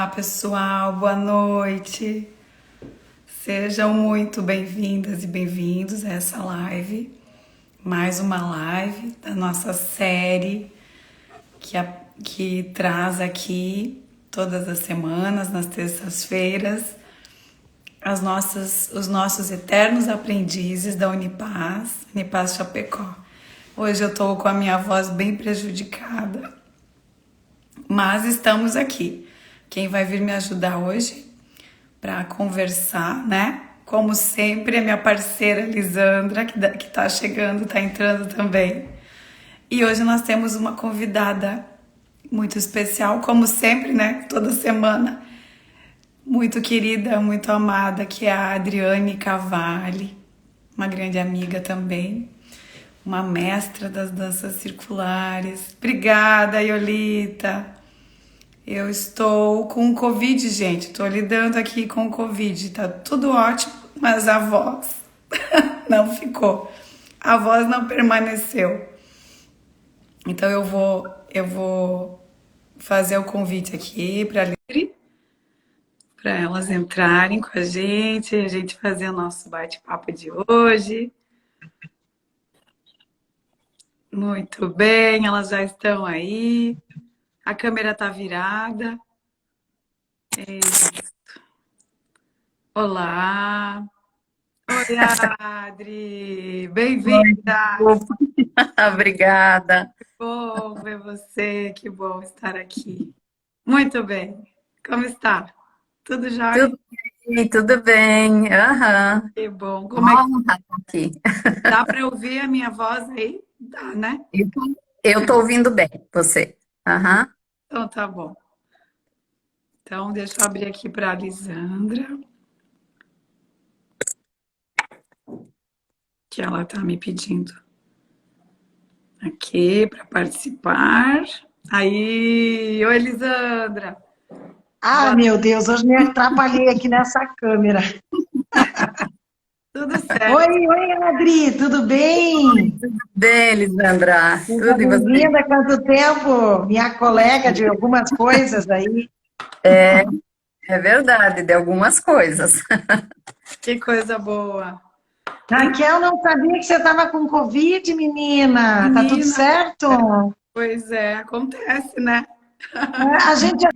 Olá, pessoal, boa noite. Sejam muito bem-vindas e bem-vindos a essa live. Mais uma live da nossa série que traz aqui todas as semanas, nas terças-feiras, os nossos eternos aprendizes da Unipaz Chapecó. Hoje eu tô com a minha voz bem prejudicada, mas estamos aqui. Quem vai vir me ajudar hoje para conversar, né? Como sempre, a minha parceira Lisandra, que tá chegando, tá entrando também. E hoje nós temos uma convidada muito especial, como sempre, né? Toda semana. Muito querida, muito amada, que é a Adriane Cavalli, uma grande amiga também, uma mestra das danças circulares. Obrigada, Iolita. Eu estou com Covid, gente. Estou lidando aqui com Covid. Tá tudo ótimo, mas a voz não ficou. A voz não permaneceu. Então eu vou fazer o convite aqui para elas entrarem com a gente fazer o nosso bate-papo de hoje. Muito bem, elas já estão aí. A câmera tá virada. Olá. Oi, Adri. Bem-vinda. Obrigada. Que bom ver você. Que bom estar aqui. Muito bem. Como está? Tudo jóia? Tudo bem, tudo bem. Aham. Que bom. Como é que Honra estar aqui. dá para ouvir a minha voz aí? Dá, né? Eu estou ouvindo bem você. Aham. Então tá bom. Então deixa eu abrir aqui para a Lisandra, que ela está me pedindo aqui para participar. Aí, oi, Lisandra. Ah, Boa- meu Deus, hoje me atrapalhei aqui nessa câmera. Tudo certo. Oi, Adri, tudo bem? Bem, Lisandra. Seja Tudo e você? bem-vinda, quanto tempo? Minha colega de algumas coisas aí. É verdade, de algumas coisas. Que coisa boa. Raquel, não sabia que você estava com Covid, menina. Tá tudo Menina, certo? pois é, acontece, né? A gente,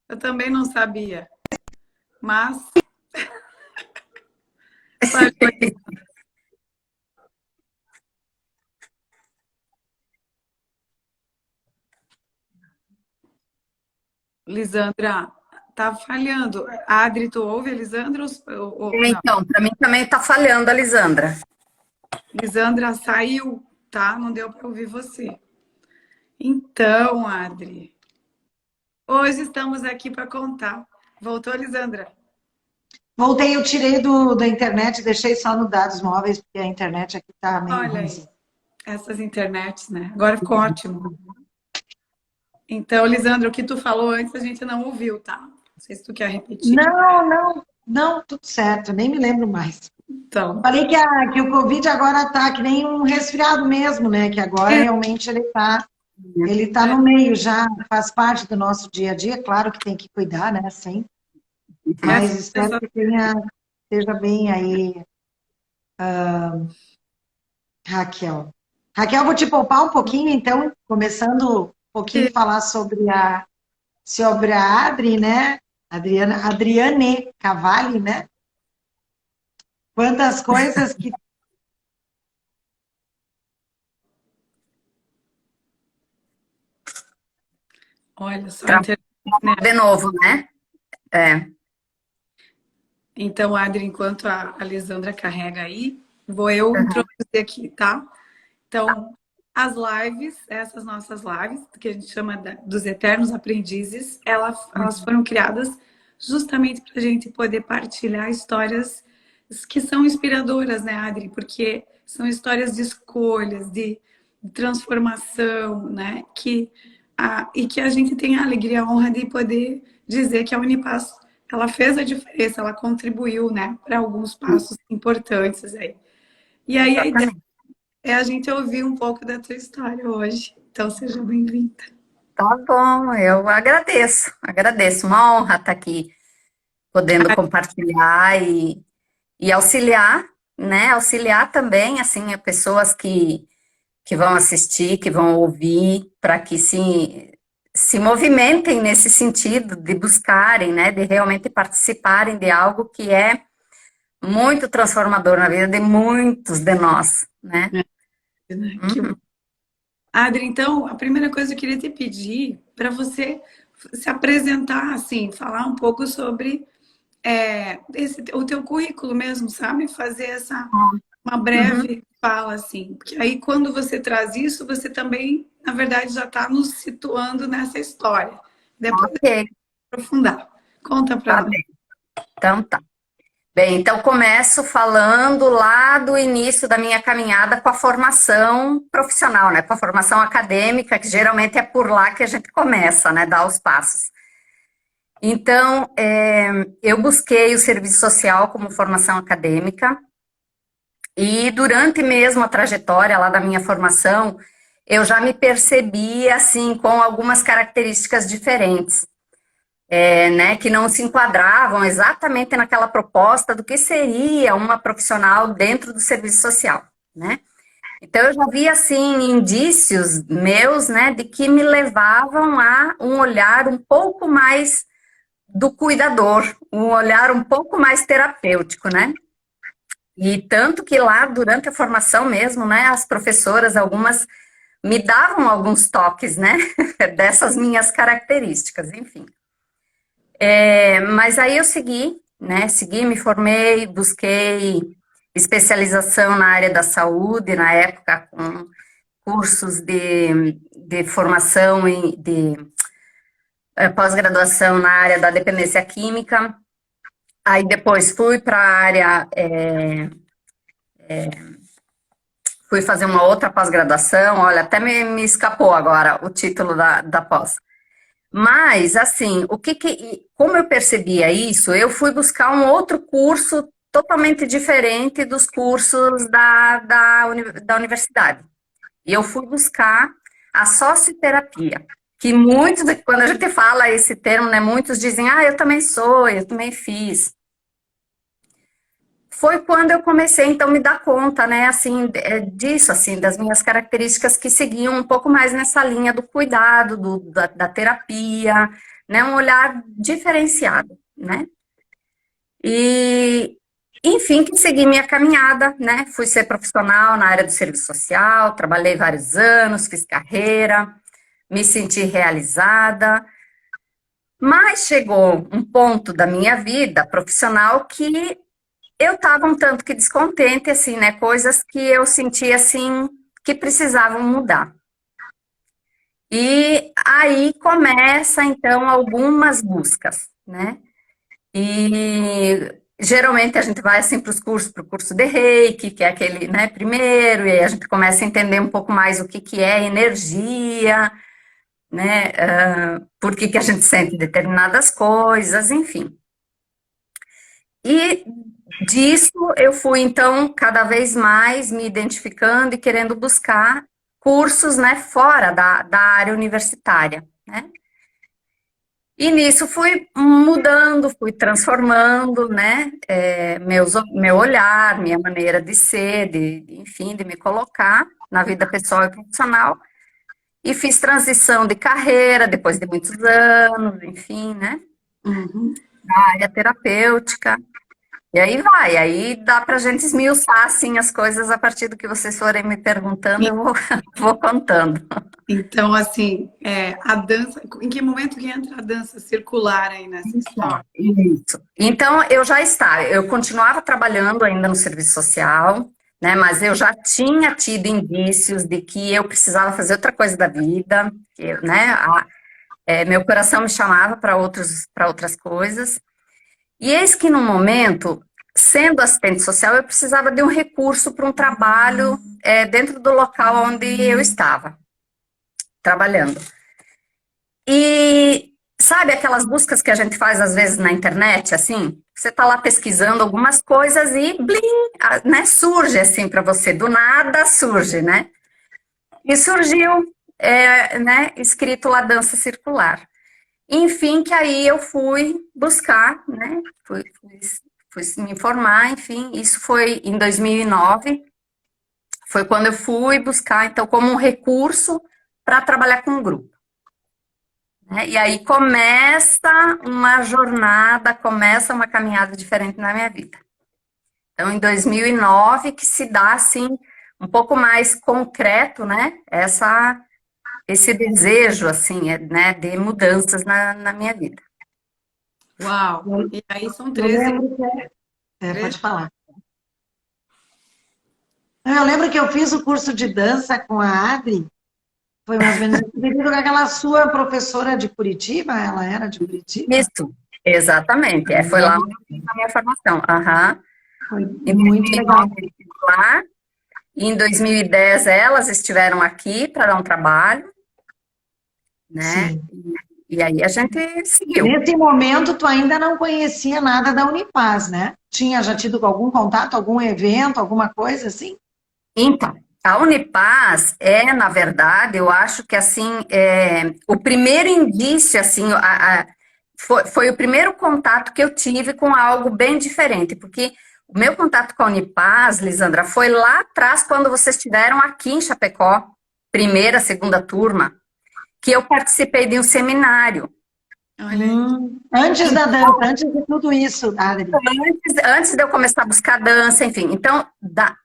Eu também não sabia, mas Lisandra, tá falhando. A Adri, tu ouve a Lisandra ou não? Então, para mim também está falhando a Lisandra. Lisandra saiu, tá? Não deu para ouvir você. Então, Adri, hoje estamos aqui para contar. Voltou, Lisandra? voltei, eu tirei da internet, deixei só no dados móveis, porque a internet aqui tá meio Olha ruimzinha. aí, essas internets, né? Agora ficou ótimo. Então, Lisandra, o que tu falou antes a gente não ouviu, tá? Não sei se tu quer repetir. Não, tudo certo, nem me lembro mais. Então, Falei que o Covid agora tá que nem um resfriado mesmo, né? Que agora é, realmente ele tá no meio já, faz parte do nosso dia a dia, claro que tem que cuidar, né? Sim. essa, Mas espero essa que esteja bem aí, Raquel. Raquel, vou te poupar um pouquinho, então, começando um pouquinho a falar sobre a Adri, né? Adriane Cavalli, né? Quantas coisas que. olha só, Tra- né? De novo, né? É. Então, Adri, enquanto a Lisandra carrega aí, vou eu introduzir aqui, tá? Então, as lives, essas nossas lives, que a gente chama dos Eternos Aprendizes, elas foram criadas justamente para a gente poder partilhar histórias que são inspiradoras, né, Adri? Porque são histórias de escolhas, de transformação, né? E que a gente tem a alegria e a honra de poder dizer que a Unipaz, ela fez a diferença, ela contribuiu, né, para alguns passos importantes aí. E aí a ideia Exatamente. é a gente ouvir um pouco da tua história hoje. Então, seja bem-vinda. Tá bom, eu agradeço. Uma honra estar aqui, podendo compartilhar e auxiliar, né? Auxiliar também, assim, a pessoas que vão assistir, que vão ouvir, para que se movimentem nesse sentido de buscarem, né? De realmente participarem de algo que é muito transformador na vida de muitos de nós, né? Né? Adri, então, a primeira coisa que eu queria te pedir para você se apresentar, assim, falar um pouco sobre o teu currículo mesmo, sabe? Fazer uma Uhum. breve fala, assim. Porque aí, quando você traz isso, você também, na verdade, já está nos situando nessa história. Depois eu Ok, vou aprofundar. Conta para tá nós. bem. Então tá. Bem, então começo falando lá do início da minha caminhada com a formação profissional, né? Com a formação acadêmica, que geralmente é por lá que a gente começa, né? Dar os passos. Então, eu busquei o serviço social como formação acadêmica e durante mesmo a trajetória lá da minha formação, eu já me percebi assim com algumas características diferentes. Né, que não se enquadravam exatamente naquela proposta do que seria uma profissional dentro do serviço social, né? Então eu já vi assim indícios meus, né, de que me levavam a um olhar um pouco mais do cuidador, um olhar um pouco mais terapêutico, né? E tanto que lá durante a formação mesmo, né, as professoras algumas me davam alguns toques, né, dessas minhas características, enfim. Mas aí eu segui, né? Segui, me formei, busquei especialização na área da saúde, na época com cursos de formação de pós-graduação na área da dependência química. Aí depois fui para a área, fui fazer uma outra pós-graduação, olha, até me escapou agora o título da pós. Mas, assim, como eu percebia isso, eu fui buscar um outro curso totalmente diferente dos cursos da universidade. E eu fui buscar a socioterapia, que muitos, quando a gente fala esse termo, né, muitos dizem, eu também sou, eu também fiz. Foi quando eu comecei, então, a me dar conta, né, assim, disso, assim, das minhas características que seguiam um pouco mais nessa linha do cuidado, da terapia, né, um olhar diferenciado, né, e, enfim, que segui minha caminhada, né, fui ser profissional na área do serviço social, trabalhei vários anos, fiz carreira, me senti realizada, mas chegou um ponto da minha vida profissional que eu estava um tanto que descontente, assim, né? Coisas que eu sentia, assim, que precisavam mudar. E aí começa, então, algumas buscas, né? E geralmente a gente vai, assim, para o curso de Reiki, que é aquele, né, primeiro, e aí a gente começa a entender um pouco mais o que é energia, né? Por que a gente sente determinadas coisas, enfim. E disso eu fui, então, cada vez mais me identificando e querendo buscar cursos, né, fora da área universitária, né? E nisso fui mudando, fui transformando, né, meu olhar, minha maneira de ser, enfim, de me colocar na vida pessoal e profissional. E fiz transição de carreira depois de muitos anos, enfim, né, Uhum. na área terapêutica. E aí vai, aí dá pra gente esmiuçar, assim, as coisas a partir do que vocês forem me perguntando, eu vou, vou contando. Então, assim, a dança, em que momento que entra a dança circular aí nessa história? Isso. Então, eu continuava trabalhando ainda no serviço social, né, mas eu já tinha tido indícios de que eu precisava fazer outra coisa da vida, né, meu coração me chamava para outras coisas, e eis que no momento, sendo assistente social, eu precisava de um recurso para um trabalho dentro do local onde eu estava trabalhando. E sabe aquelas buscas que a gente faz às vezes na internet, assim? Você está lá pesquisando algumas coisas e blim, né, surge assim para você, do nada surge, né? E surgiu né, escrito lá dança circular. Enfim, que aí eu fui buscar, né, fui me informar, enfim, isso foi em 2009, foi quando eu fui buscar, então, como um recurso para trabalhar com um grupo. Né? E aí começa uma jornada, começa uma caminhada diferente na minha vida. Então, em 2009, que se dá, assim, um pouco mais concreto, né, esse desejo, assim, né, de mudanças na minha vida. Uau! E aí são Eu 13. lembro pode falar. Eu lembro que eu fiz o curso de dança com a Adri, foi mais ou menos devido com aquela sua professora de Curitiba, ela era de Curitiba? Isso, exatamente. Foi lá onde eu fiz a minha formação. Aham. Foi Em muito legal. 2009 eu estive lá, e em 2010 elas estiveram aqui para dar um trabalho, né? Sim. E aí a gente seguiu. Nesse momento, tu ainda não conhecia nada da Unipaz, né? Tinha já tido algum contato, algum evento, alguma coisa assim? Então, a Unipaz na verdade, eu acho que assim, o primeiro indício, assim, foi o primeiro contato que eu tive com algo bem diferente, porque o meu contato com a Unipaz, Lisandra, foi lá atrás, quando vocês estiveram aqui em Chapecó, primeira, segunda turma, que eu participei de um seminário. Olha aí. Antes da dança, antes de tudo isso, Adri. Antes de eu começar a buscar dança, enfim. Então,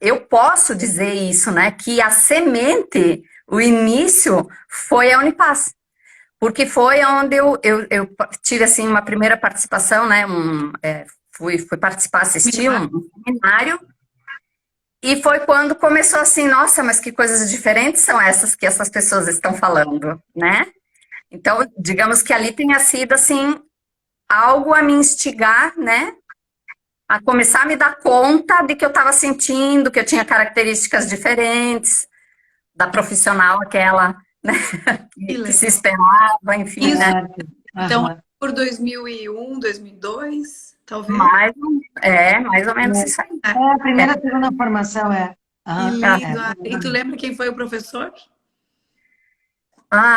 eu posso dizer isso, né? Que a semente, o início, foi a Unipaz. Porque foi onde eu tive, assim, uma primeira participação, né? Fui participar, assistir um seminário. E foi quando começou assim, nossa, mas que coisas diferentes são essas que essas pessoas estão falando, né? Então, digamos que ali tenha sido, assim, algo a me instigar, né? A começar a me dar conta de que eu estava sentindo, que eu tinha características diferentes da profissional aquela, né? que se esperava, enfim, Isso. né? Então, por 2001, 2002, talvez? Mais ou menos isso aí. A primeira, segunda formação Que lindo. E tu lembra quem foi o professor?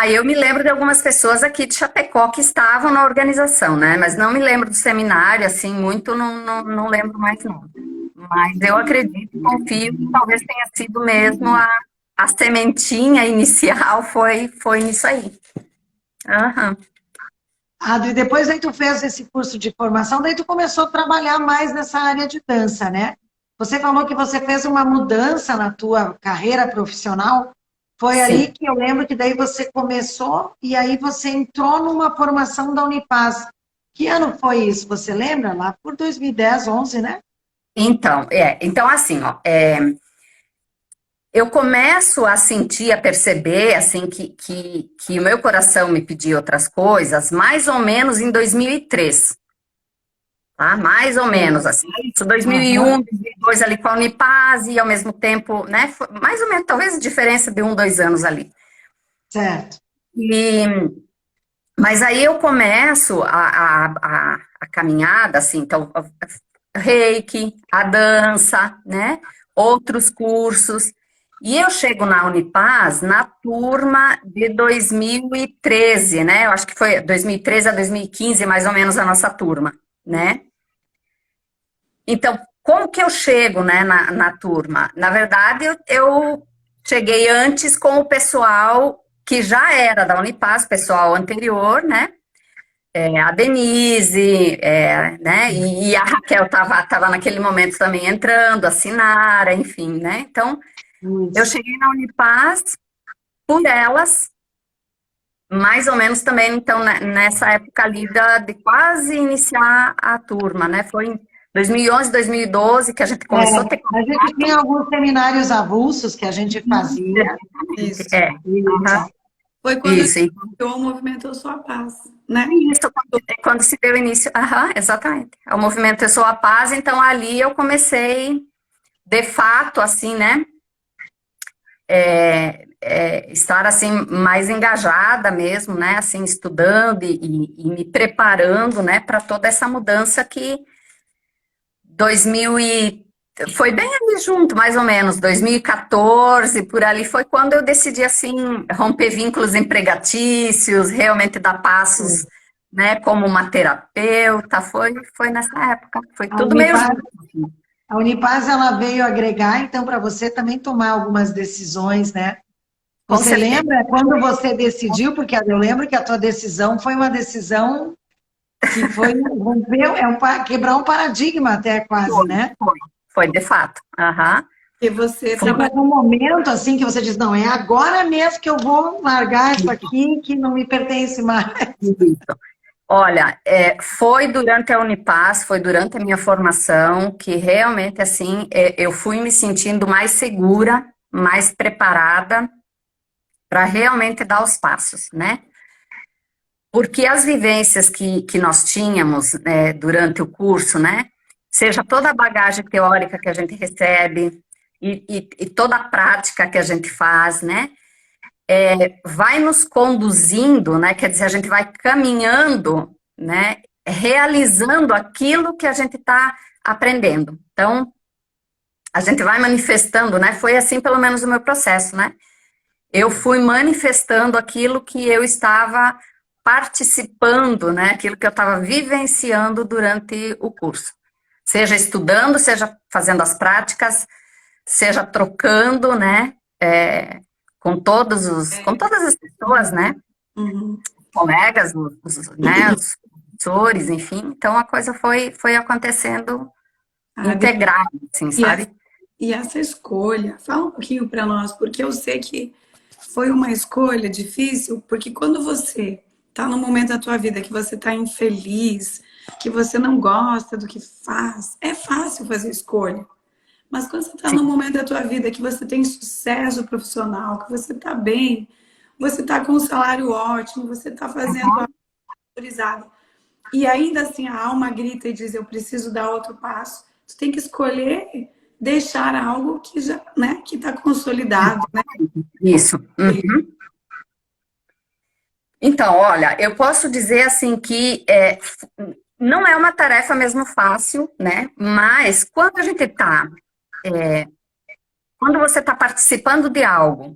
Eu me lembro de algumas pessoas aqui de Chapecó que estavam na organização, né? Mas não me lembro do seminário, assim, muito não lembro mais não. Mas eu acredito, confio que talvez tenha sido mesmo a sementinha inicial foi nisso aí. Uhum. Adri, depois aí tu fez esse curso de formação, daí tu começou a trabalhar mais nessa área de dança, né? Você falou que você fez uma mudança na tua carreira profissional. Foi Sim. aí que eu lembro que daí você começou e aí você entrou numa formação da Unipaz. Que ano foi isso? Você lembra? Lá por 2010, 11, né? Então assim, ó, eu começo a sentir, a perceber, assim, que o meu coração me pedia outras coisas, mais ou menos em 2003. Tá? Mais ou menos, assim, isso, 2001, 2002 ali com a Unipaz e ao mesmo tempo, né, mais ou menos, talvez diferença de 1, 2 anos ali. Certo. Mas aí eu começo a caminhada, assim, então, reiki, a dança, né, outros cursos, e eu chego na Unipaz na turma de 2013, né, eu acho que foi 2013 a 2015, mais ou menos, a nossa turma, né. Então, como que eu chego, né, na turma? Na verdade, eu cheguei antes com o pessoal que já era da Unipaz, pessoal anterior, né? A Denise, né? E a Raquel estava naquele momento também entrando, a Sinara, enfim, né? Então, eu cheguei na Unipaz por elas, mais ou menos também, então, nessa época ali de quase iniciar a turma, né? Foi em 2011, 2012 que a gente começou a ter A gente tinha alguns seminários avulsos que a gente fazia. Isso. Foi quando iniciou o movimento Eu Sou a Paz, né? Isso, quando se deu início, exatamente. O movimento Eu Sou a Paz, então ali eu comecei, de fato, assim, né? Estar assim mais engajada mesmo, né? Assim, estudando e me preparando, né? Para toda essa mudança que 2013 Foi bem ali junto, mais ou menos, 2014, por ali foi quando eu decidi, assim, romper vínculos empregatícios, realmente dar passos, né, como uma terapeuta, foi nessa época, foi A tudo meio Unipaz, junto. a Unipaz, ela veio agregar, então, para você também tomar algumas decisões, né? Com Você certeza. lembra quando você decidiu? Porque eu lembro que a tua decisão foi uma decisão que foi romper, quebrar um paradigma até quase, Foi, né? foi de fato. Aham. E você Foi. Teve trabalha. algum momento assim que você diz, não, é agora mesmo que eu vou largar isso aqui que não me pertence mais. Isso. Olha, foi durante a Unipaz, foi durante a minha formação que realmente, assim, eu fui me sentindo mais segura, mais preparada para realmente dar os passos, né? Porque as vivências que nós tínhamos, durante o curso, né? Seja toda a bagagem teórica que a gente recebe e toda a prática que a gente faz, né? Vai nos conduzindo, né? Quer dizer, a gente vai caminhando, né? Realizando aquilo que a gente está aprendendo. Então, a gente vai manifestando, né? Foi assim, pelo menos, o meu processo, né? Eu fui manifestando aquilo que eu estava participando, né? Aquilo que eu estava vivenciando durante o curso. Seja estudando, seja fazendo as práticas, seja trocando, né? Com todas as pessoas, né? Uhum. Colegas, né? Os professores, enfim. Então a coisa foi acontecendo Adri, integrada, assim, e essa, sabe? e essa escolha, fala um pouquinho para nós, porque eu sei que foi uma escolha difícil, porque quando você está no momento da tua vida que você está infeliz, que você não gosta do que faz, é fácil fazer escolha. Mas quando você está no Sim. momento da tua vida que você tem sucesso profissional, que você está bem, você está com um salário ótimo, você está fazendo a autorizada, e ainda assim a alma grita e diz, eu preciso dar outro passo, tu tem que escolher deixar algo que já, né, que está consolidado, né? Isso. Uhum. Então, olha, eu posso dizer assim que não é uma tarefa mesmo fácil, né? Mas quando você está participando de algo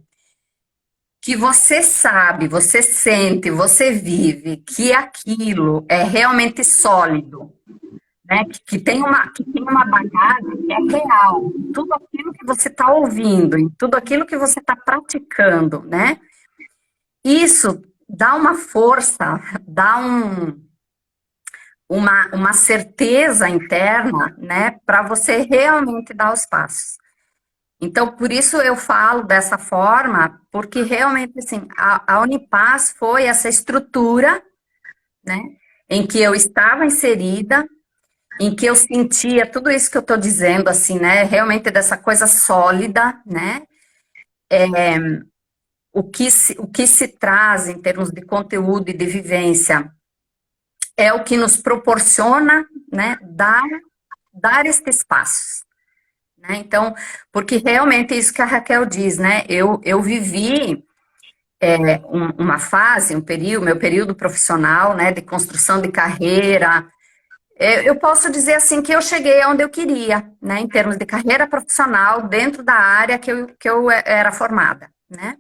que você sabe, você sente, você vive, que aquilo é realmente sólido, né? Que tem uma bagagem que é real, tudo aquilo que você está ouvindo, em tudo aquilo que você está praticando, né? Isso dá uma força, dá uma certeza interna, né, para você realmente dar os passos. Então, por isso eu falo dessa forma, porque realmente, assim, a Unipaz foi essa estrutura, né, em que eu estava inserida, em que eu sentia tudo isso que eu estou dizendo, assim, né, realmente dessa coisa sólida, né, o que se traz em termos de conteúdo e de vivência é o que nos proporciona, né, dar estes passos. Né? Então, porque realmente é isso que a Raquel diz, né? Eu vivi uma fase, meu período profissional, né, de construção de carreira. Eu posso dizer assim que eu cheguei onde eu queria, né, em termos de carreira profissional dentro da área que eu era formada, né?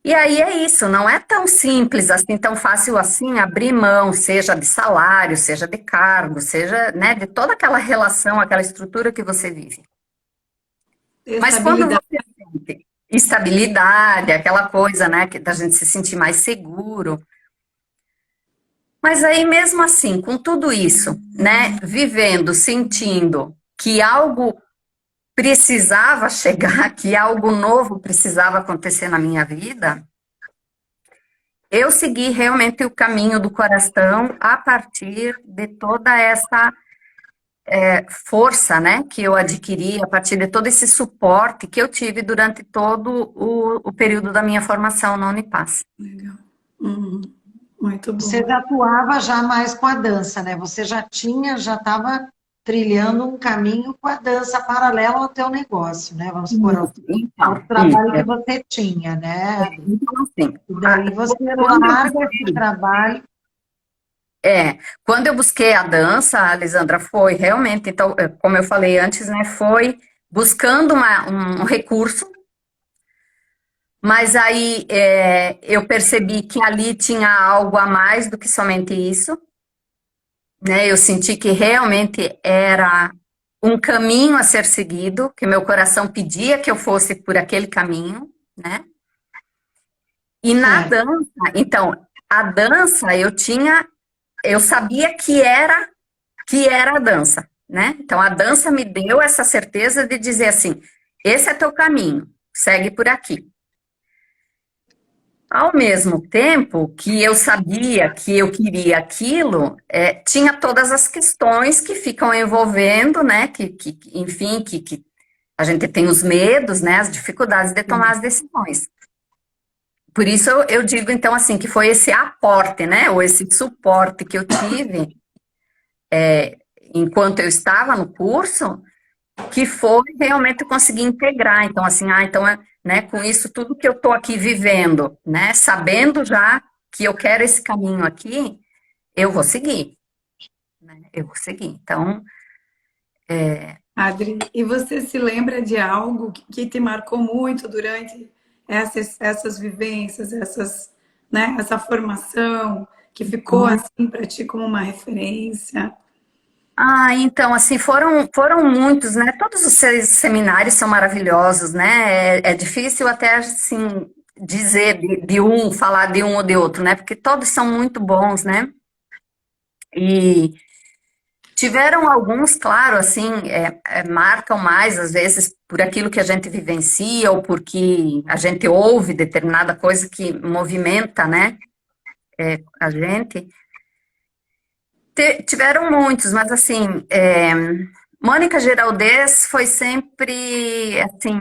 E aí é isso, não é tão simples assim, tão fácil assim abrir mão, seja de salário, seja de cargo, seja, né, de toda aquela relação, aquela estrutura que você vive. Mas quando Estabilidade. você sente estabilidade, aquela coisa, né, que da gente se sentir mais seguro. Mas aí mesmo assim, com tudo isso, né, vivendo, sentindo que algo precisava chegar, que algo novo precisava acontecer na minha vida, eu segui realmente o caminho do coração a partir de toda essa força, né, que eu adquiri, a partir de todo esse suporte que eu tive durante todo o período da minha formação na Unipaz. Legal. Uhum. Muito bom. Você já atuava já mais com a dança, né? Você já estava trilhando um caminho com a dança paralelo ao teu negócio, né? Vamos supor, ao trabalho que você tinha, né? Então, assim, E daí você larga esse trabalho. Quando eu busquei a dança, Alisandra, foi realmente, então, como eu falei antes, né, foi buscando um recurso, mas aí eu percebi que ali tinha algo a mais do que somente isso, né, eu senti que realmente era um caminho a ser seguido, que meu coração pedia que eu fosse por aquele caminho, né, e na Certo. dança, então, a dança eu sabia que era a dança, né? Então a dança me deu essa certeza de dizer assim, esse é teu caminho, segue por aqui. Ao mesmo tempo que eu sabia que eu queria aquilo, tinha todas as questões que ficam envolvendo, né? Enfim, que a gente tem os medos, né? As dificuldades de tomar as decisões. Por isso eu digo, então, assim, que foi esse aporte, né? Ou esse suporte que eu tive enquanto eu estava no curso, que foi realmente conseguir integrar. Então, assim, né, com isso tudo que eu estou aqui vivendo, né? Sabendo já que eu quero esse caminho aqui, eu vou seguir, né? Eu vou seguir. Então, Adri, e você se lembra de algo que te marcou muito durante essas vivências, né, essa formação, que ficou assim para ti como uma referência? então, assim, foram muitos, né? Todos os seminários são maravilhosos, né? É difícil até, assim, dizer falar de um ou de outro, né? Porque todos são muito bons, né? E tiveram alguns, claro, assim, marcam mais, às vezes, por aquilo que a gente vivencia ou porque a gente ouve determinada coisa que movimenta, né? A gente. Tiveram muitos, mas assim, Mônica Geraldez foi sempre, assim,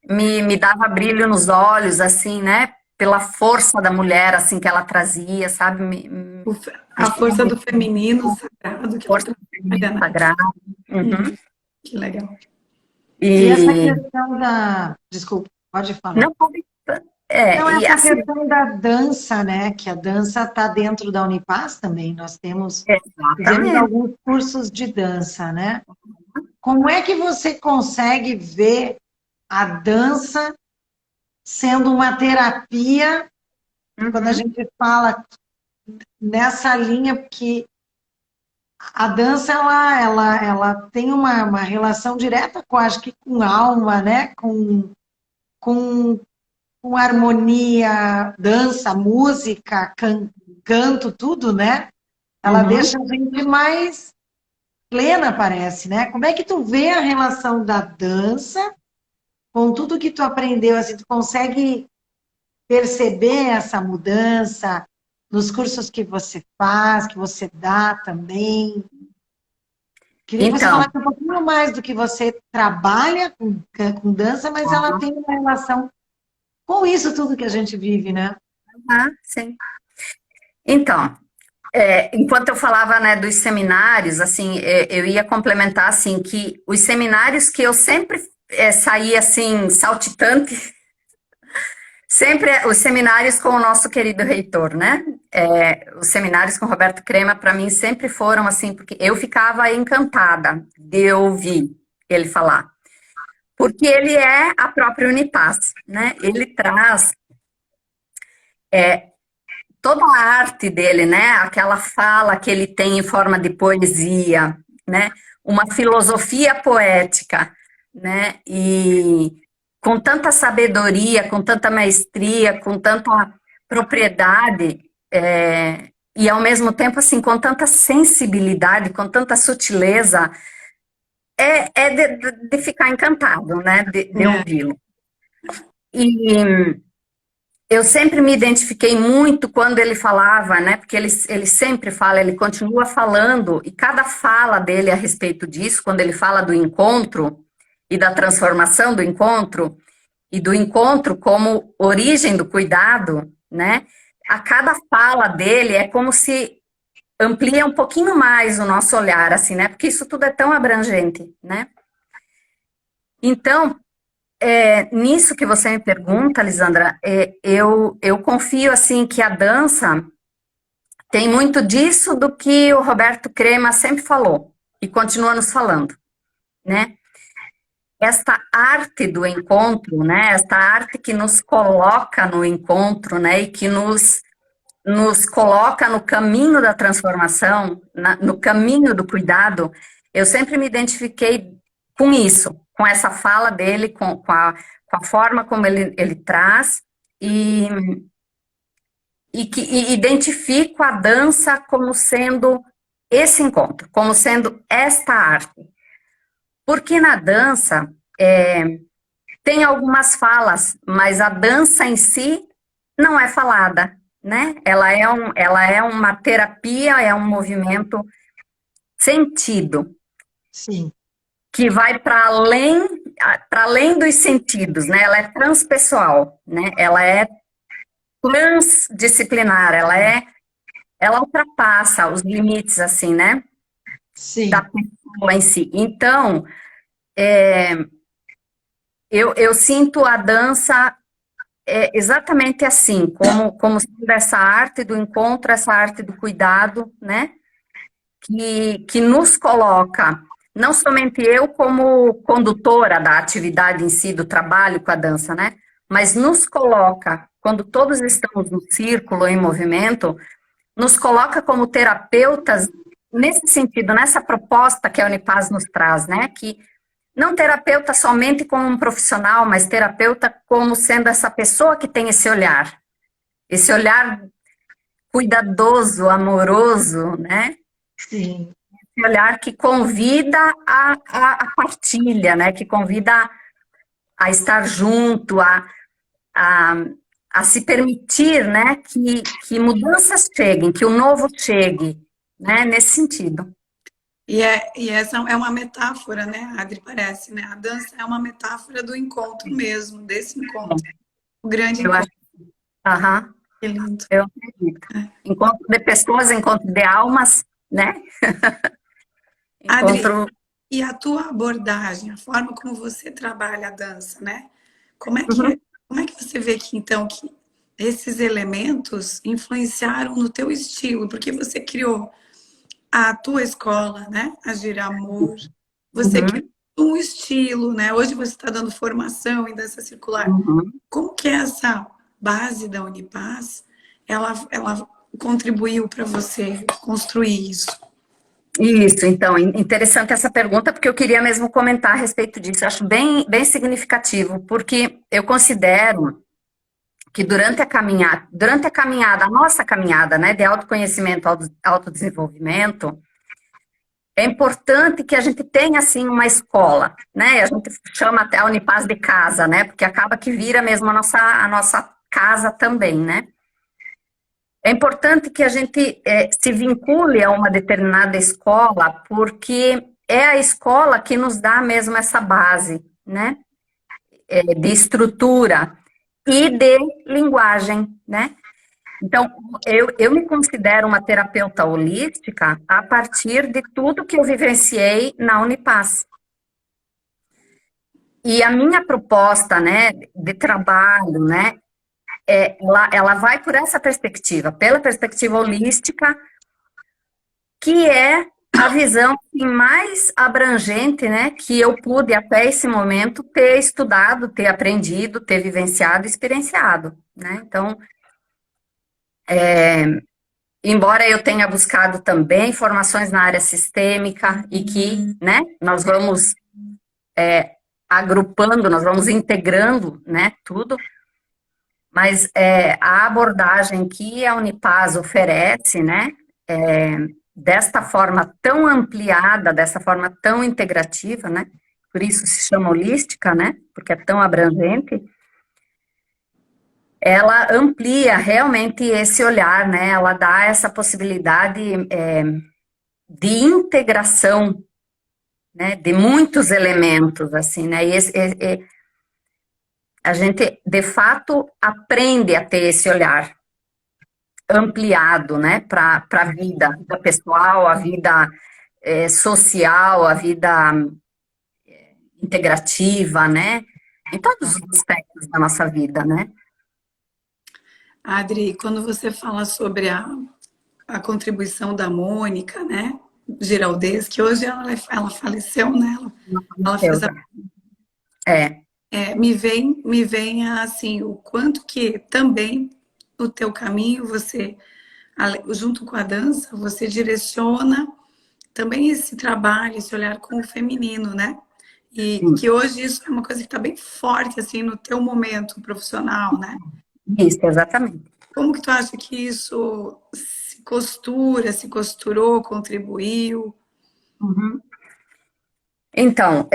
me dava brilho nos olhos, assim, né? Pela força da mulher, assim, que ela trazia, sabe? A força do feminino sagrado que ela Força feminina trabalha, né? sagrada. Uhum. Que legal. E essa E questão da. Desculpa, pode falar. não pode. Não, E essa assim, questão da dança, né? Que a dança está dentro da Unipaz também. Nós fizemos exatamente. alguns cursos de dança, né? Como é que você consegue ver a dança sendo uma terapia, quando a Uhum. gente fala nessa linha que a dança ela tem uma relação direta com, acho que com alma, né? Com, com harmonia, dança, música, canto, tudo, né? Ela Uhum. deixa a gente mais plena, parece, né? Como é que tu vê a relação da dança com tudo que tu aprendeu? Assim, tu consegue perceber essa mudança nos cursos que você faz, que você dá também? Queria que você Então, falasse um pouquinho mais do que você trabalha com dança, mas ela tem uma relação com isso tudo que a gente vive, né? sim. Então, enquanto eu falava, né, dos seminários, assim, eu ia complementar, assim, que os seminários que eu sempre saía, assim, saltitante, sempre os seminários com o nosso querido reitor, né? Os seminários com Roberto Crema, para mim, sempre foram, assim, porque eu ficava encantada de ouvir ele falar. Porque ele é a própria Unipaz, né? Ele traz toda a arte dele, né? Aquela fala que ele tem em forma de poesia, né? Uma filosofia poética, né? E com tanta sabedoria, com tanta maestria, com tanta propriedade, e ao mesmo tempo assim, com tanta sensibilidade, com tanta sutileza, de ficar encantado, né? De É, ouvi-lo. E eu sempre me identifiquei muito quando ele falava, né? Porque ele sempre fala, ele continua falando, e cada fala dele a respeito disso, quando ele fala do encontro e da transformação do encontro, e do encontro como origem do cuidado, né? A cada fala dele é como se amplia um pouquinho mais o nosso olhar, assim, né? Porque isso tudo é tão abrangente, né? Então, nisso que você me pergunta, Lisandra, eu confio assim que a dança tem muito disso do que o Roberto Crema sempre falou e continua nos falando, né? Esta arte do encontro, né? Esta arte que nos coloca no encontro, né? E que nos coloca no caminho da transformação, no caminho do cuidado. Eu sempre me identifiquei com isso, com essa fala dele, com a forma como ele traz, e identifico a dança como sendo esse encontro, como sendo esta arte. Porque na dança tem algumas falas, mas a dança em si não é falada, né? Ela é uma terapia, é um movimento sentido, Sim. que vai para além dos sentidos, né? Ela é transpessoal, né? Ela é transdisciplinar, ela ultrapassa os limites, assim, né? Sim. Da pessoa em si. Então, eu sinto a dança exatamente assim, como sendo essa arte do encontro, essa arte do cuidado, né? Que nos coloca, não somente eu como condutora da atividade em si, do trabalho com a dança, né? Mas nos coloca, quando todos estamos no círculo, em movimento, nos coloca como terapeutas nesse sentido, nessa proposta que a Unipaz nos traz, né? Que não terapeuta somente como um profissional, mas terapeuta como sendo essa pessoa que tem esse olhar cuidadoso, amoroso, né? Sim. Esse olhar que convida a partilha, né? Que convida a estar junto, a se permitir, né? Que mudanças cheguem, que o novo chegue, né? Nesse sentido. E essa é uma metáfora, né, Adri, parece, né? A dança é uma metáfora do encontro mesmo, desse encontro. O grande Eu acho. encontro. Aham. Que lindo. Eu acredito. Encontro de pessoas, encontro de almas, né? Adri, Encontro. e a tua abordagem, a forma como você trabalha a dança, né? Uhum. Como é que você vê que, então, que esses elementos influenciaram no teu estilo? Porque você criou a tua escola, né? Agir Amor. Você criou Uhum. um estilo, né? Hoje você está dando formação em dança circular. Uhum. Como que essa base da Unipaz, ela contribuiu para você construir isso? Isso, então, interessante essa pergunta, porque eu queria mesmo comentar a respeito disso. Eu acho bem significativo, porque eu considero que durante a caminhada, a nossa caminhada, né, de autoconhecimento, autodesenvolvimento, é importante que a gente tenha, assim, uma escola, né? A gente chama até a Unipaz de casa, né? Porque acaba que vira mesmo a nossa casa também, né? É importante que a gente se vincule a uma determinada escola, porque é a escola que nos dá mesmo essa base, né? De estrutura e de linguagem, né? Então, eu me considero uma terapeuta holística a partir de tudo que eu vivenciei na Unipaz. E a minha proposta, né, de trabalho, né, ela vai por essa perspectiva, pela perspectiva holística, que é a visão mais abrangente, né, que eu pude até esse momento ter estudado, ter aprendido, ter vivenciado, experienciado, né? Então, embora eu tenha buscado também formações na área sistêmica e que, né, nós vamos agrupando, nós vamos integrando, né, tudo, mas a abordagem que a Unipaz oferece, né, desta forma tão ampliada, dessa forma tão integrativa, né, por isso se chama holística, né, porque é tão abrangente, ela amplia realmente esse olhar, né, ela dá essa possibilidade de integração, né, de muitos elementos, assim, né, a gente, de fato, aprende a ter esse olhar ampliado, né, para a vida pessoal, a vida social, a vida integrativa, né, em todos os aspectos da nossa vida, né. Adri, quando você fala sobre a contribuição da Mônica, né? Giraldez, que hoje ela faleceu, né? Ela fez É. me vem assim, o quanto que também o teu caminho, você, junto com a dança, você direciona também esse trabalho, esse olhar com o feminino, né? E que hoje isso é uma coisa que está bem forte, assim, no teu momento profissional, né? Isso, exatamente. Como que tu acha que isso se costura, se costurou, contribuiu? Então,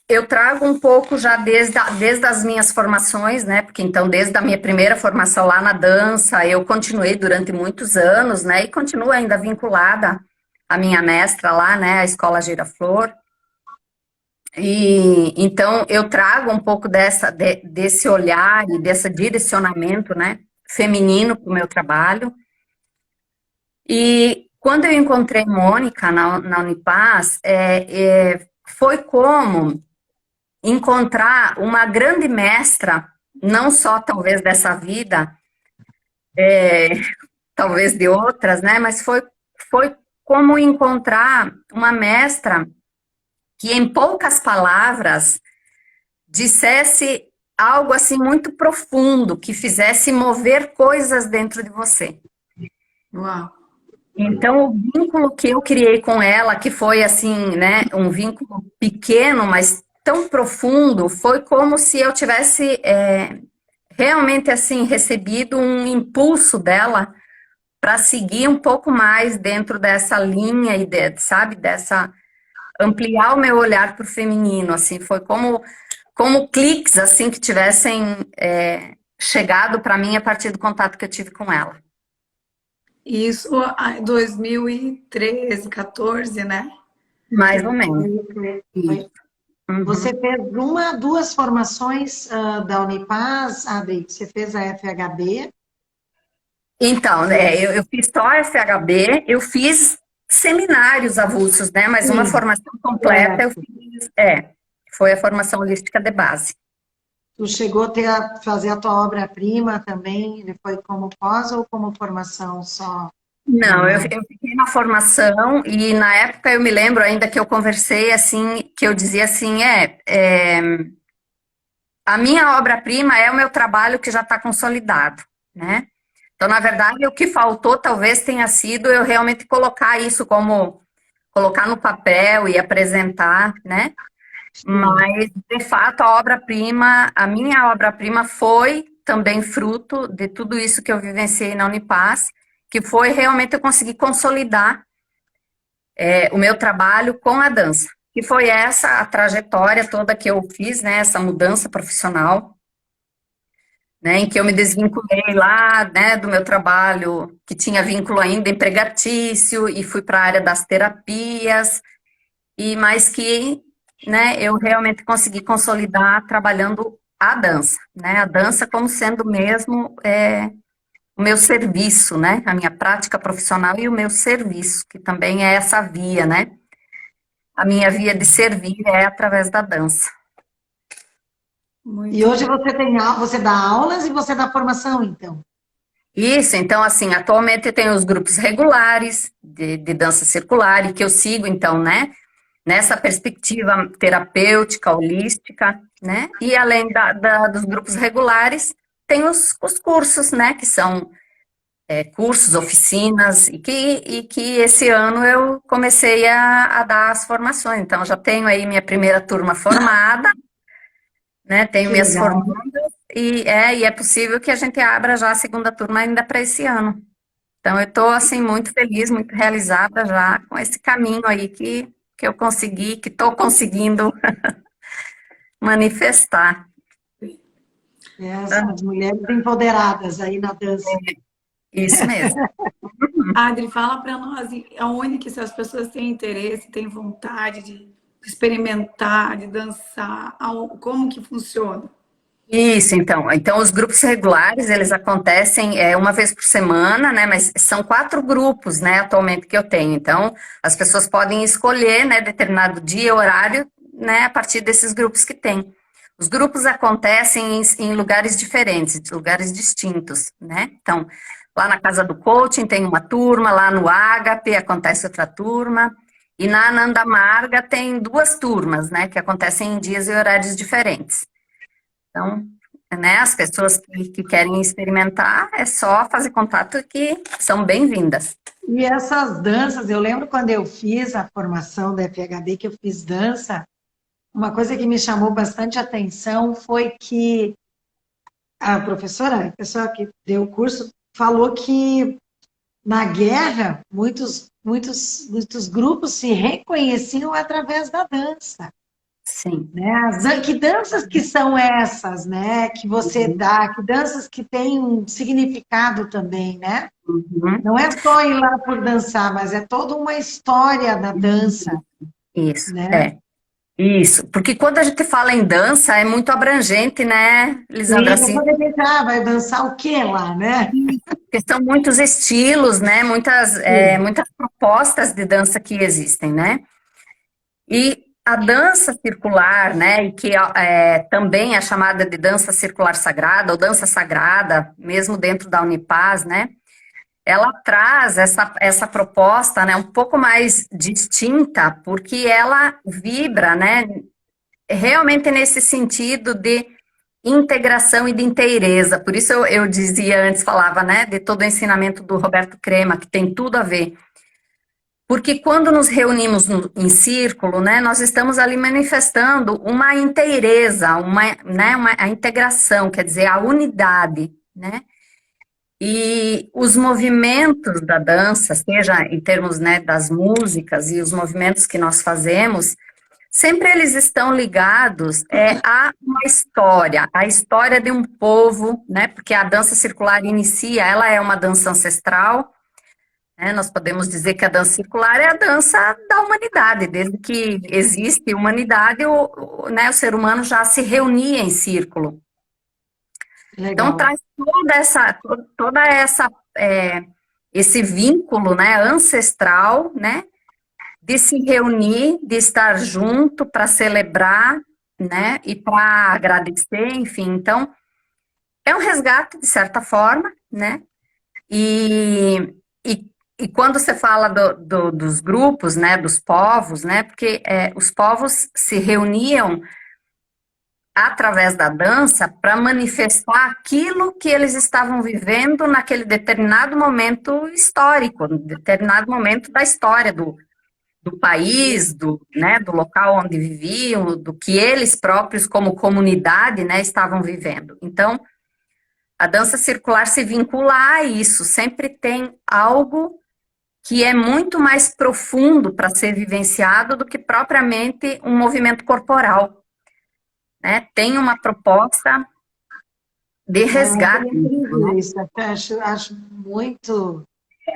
eu trago um pouco já desde as minhas formações, né? Porque então, desde a minha primeira formação lá na dança, eu continuei durante muitos anos, né? E continuo ainda vinculada à minha mestra lá, né? A Escola Giraflor. E então eu trago um pouco desse olhar e desse direcionamento, né? Feminino para o meu trabalho. E quando eu encontrei Mônica na Unipaz, foi como encontrar uma grande mestra, não só talvez dessa vida, talvez de outras, né? Mas foi como encontrar uma mestra que, em poucas palavras, dissesse algo assim muito profundo, que fizesse mover coisas dentro de você. Uau! Então, o vínculo que eu criei com ela, que foi assim, né, um vínculo pequeno, mas tão profundo, foi como se eu tivesse realmente assim recebido um impulso dela para seguir um pouco mais dentro dessa linha e sabe, dessa ampliar o meu olhar para o feminino, assim, foi como cliques assim que tivessem chegado para mim a partir do contato que eu tive com ela. Isso em 2013, 14, né? Mais ou menos. Você fez duas formações da Unipaz, Adri, você fez a FHB. Então, eu fiz só a FHB, eu fiz seminários avulsos, né? Mas uma formação completa eu fiz, foi a formação holística de base. Tu chegou a fazer a tua obra-prima também? Ele foi como pós ou como formação só? Não, eu fiquei na formação e na época eu me lembro ainda que eu conversei assim, que eu dizia assim, a minha obra-prima é o meu trabalho que já está consolidado, né? Então, na verdade, o que faltou talvez tenha sido eu realmente colocar isso colocar no papel e apresentar, né? Mas, de fato, a minha obra-prima foi também fruto de tudo isso que eu vivenciei na Unipaz, que foi realmente eu conseguir consolidar o meu trabalho com a dança. Que foi essa a trajetória toda que eu fiz, né? Essa mudança profissional, né, em que eu me desvinculei lá, né, do meu trabalho, que tinha vínculo ainda empregatício, e fui para a área das terapias, mas que, né, eu realmente consegui consolidar trabalhando né, a dança como sendo mesmo o meu serviço, né, a minha prática profissional e o meu serviço, que também é essa via, né, a minha via de servir é através da dança. E hoje você dá aulas e você dá formação, então? Isso, então, assim, atualmente tem os grupos regulares de dança circular, e que eu sigo, então, né, nessa perspectiva terapêutica, holística, né, e além dos grupos regulares, tem os cursos, né, que são cursos, oficinas, e que esse ano eu comecei a dar as formações, então já tenho aí minha primeira turma formada, né, tenho minhas formandas, e é possível que a gente abra já a segunda turma ainda para esse ano. Então, eu estou, assim, muito feliz, muito realizada já com esse caminho aí que eu consegui, que estou conseguindo manifestar. As mulheres empoderadas aí na dança. Isso mesmo. Adri, fala para nós aonde que as pessoas têm interesse, têm vontade de experimentar, de dançar, como que funciona? Isso, então os grupos regulares, eles acontecem uma vez por semana, né, mas são 4 grupos, né, atualmente que eu tenho, então as pessoas podem escolher, né, determinado dia, horário, né, a partir desses grupos que tem. Os grupos acontecem em lugares diferentes, lugares distintos, né, então Lá na Casa do Coaching tem uma turma, lá no Ágape acontece outra turma, e na Ananda Marga tem 2 turmas, né, que acontecem em dias e horários diferentes. Então, né, as pessoas que querem experimentar, é só fazer contato que são bem-vindas. E essas danças, eu lembro quando eu fiz a formação da FHD, que eu fiz dança, uma coisa que me chamou bastante atenção foi que a professora, a pessoa que deu o curso, falou que na guerra muitos grupos se reconheciam através da dança. Sim. Né? Que danças que são essas, né? Que você dá, que danças que têm um significado também, né? Uhum. Não é só ir lá por dançar, mas é toda uma história da dança. Isso, Né? Isso, porque quando a gente fala em dança, é muito abrangente, né, Lisandra? Sim, Assim, poder pensar, vai dançar o quê lá, né? porque são muitos estilos, né, muitas propostas de dança que existem, né? E a dança circular, né, e que também é chamada de dança circular sagrada, ou dança sagrada, mesmo dentro da Unipaz, né, ela traz essa proposta, né, um pouco mais distinta, porque ela vibra, né, realmente nesse sentido de integração e de inteireza. Por isso eu dizia antes, falava, né, de todo o ensinamento do Roberto Crema, que tem tudo a ver. Porque quando nos reunimos em círculo, né, nós estamos ali manifestando uma inteireza, a integração, quer dizer, a unidade, né? E os movimentos da dança, seja em termos, né, das músicas e os movimentos que nós fazemos, sempre eles estão ligados a uma história, a história de um povo, né? Porque a dança circular ela é uma dança ancestral, né? Nós podemos dizer que a dança circular é a dança da humanidade, desde que existe humanidade, né, o ser humano já se reunia em círculo. Legal. Então traz esse vínculo, né, ancestral, né? De se reunir, de estar junto para celebrar, né, e para agradecer, enfim. Então, é um resgate, de certa forma, né, e quando você fala dos grupos, né, dos povos, né, porque os povos se reuniam através da dança para manifestar aquilo que eles estavam vivendo naquele determinado momento histórico, determinado momento da história do país, né, do local onde viviam, do que eles próprios, como comunidade, né, estavam vivendo. Então, a dança circular se vincula a isso, sempre tem algo que é muito mais profundo para ser vivenciado do que propriamente um movimento corporal, né? Tem uma proposta de resgate. É incrível isso, acho muito.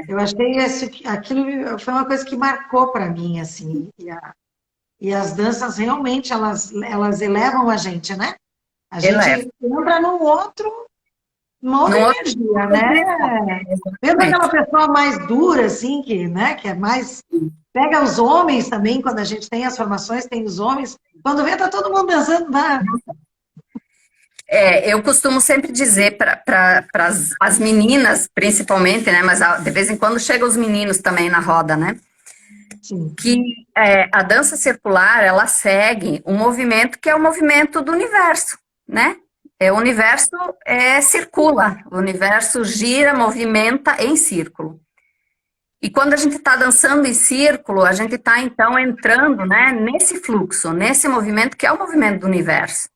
Eu achei aquilo foi uma coisa que marcou para mim, assim, e as danças realmente elas elevam a gente, né? A gente entra num uma outra energia, né? Mesmo aquela pessoa mais dura, assim, né, que é mais. Pega os homens também, quando a gente tem as formações, tem os homens. Quando vê, tá todo mundo dançando, né? Eu costumo sempre dizer para as meninas, principalmente, né, mas de vez em quando chegam os meninos também na roda, né, Sim. que a dança circular, ela segue um movimento que é o movimento do universo, né, o universo circula, o universo gira, movimenta em círculo. E quando a gente está dançando em círculo, a gente está, então, entrando, né, nesse fluxo, nesse movimento que é o movimento do universo,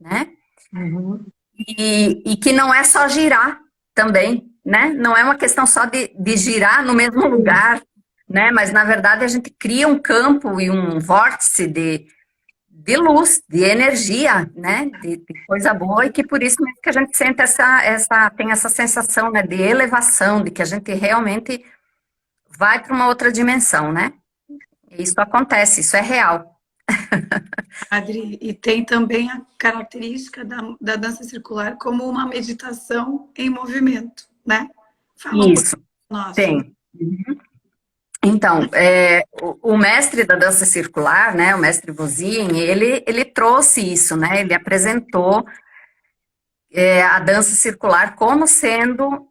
né, Uhum. E que não é só girar também, né? Não é uma questão só de girar no mesmo lugar, né? Mas, na verdade, a gente cria um campo e um vórtice de luz, de energia, né? De coisa boa, e que por isso mesmo que a gente sente tem essa sensação, né, de elevação, de que a gente realmente vai para uma outra dimensão, né? E isso acontece, isso é real. Adri, e tem também a característica da dança circular como uma meditação em movimento, né? Fala um Isso, tem. Então, o mestre da dança circular, né, o mestre Vozin, ele trouxe isso, né, ele apresentou a dança circular como sendo